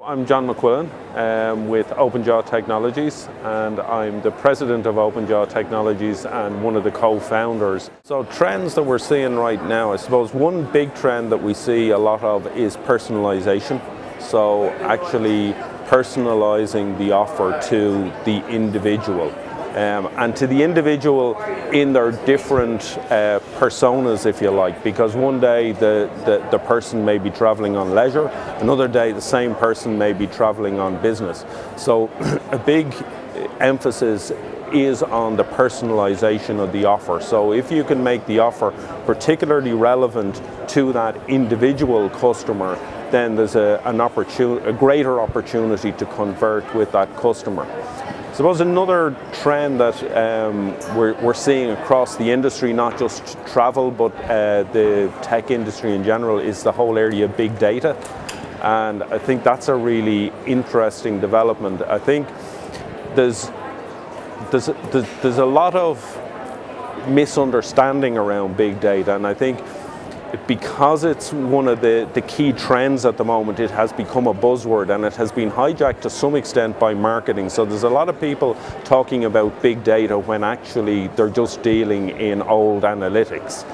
I'm John McQuillan with OpenJaw Technologies, and I'm the president of OpenJaw Technologies and one of the co-founders. So trends that we're seeing right now, I suppose one big trend that we see a lot of is personalization. So actually personalizing the offer to the individual. And to the individual in their different personas, if you like, because one day the person may be traveling on leisure, another day the same person may be traveling on business. So a big emphasis is on the personalization of the offer. So if you can make the offer particularly relevant to that individual customer, then there's a greater opportunity to convert with that customer. I suppose another trend that we're seeing across the industry, not just travel, but the tech industry in general, is the whole area of big data. And I think that's a really interesting development. I think there's a lot of misunderstanding around big data, and I think because it's one of the key trends at the moment, it has become a buzzword and it has been hijacked to some extent by marketing. So there's a lot of people talking about big data when actually they're just dealing in old analytics.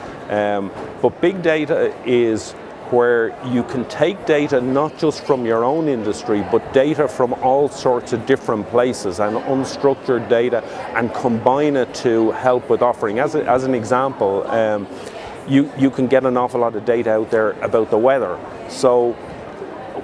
But big data is where you can take data not just from your own industry, but data from all sorts of different places and unstructured data, and combine it to help with offering. As an example, you can get an awful lot of data out there about the weather. So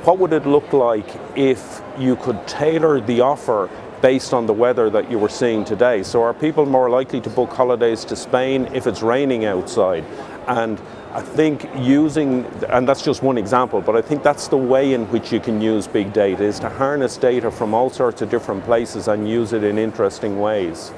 what would it look like if you could tailor the offer based on the weather that you were seeing today? So are people more likely to book holidays to Spain if it's raining outside? And I think and that's just one example, but I think that's the way in which you can use big data, is to harness data from all sorts of different places and use it in interesting ways.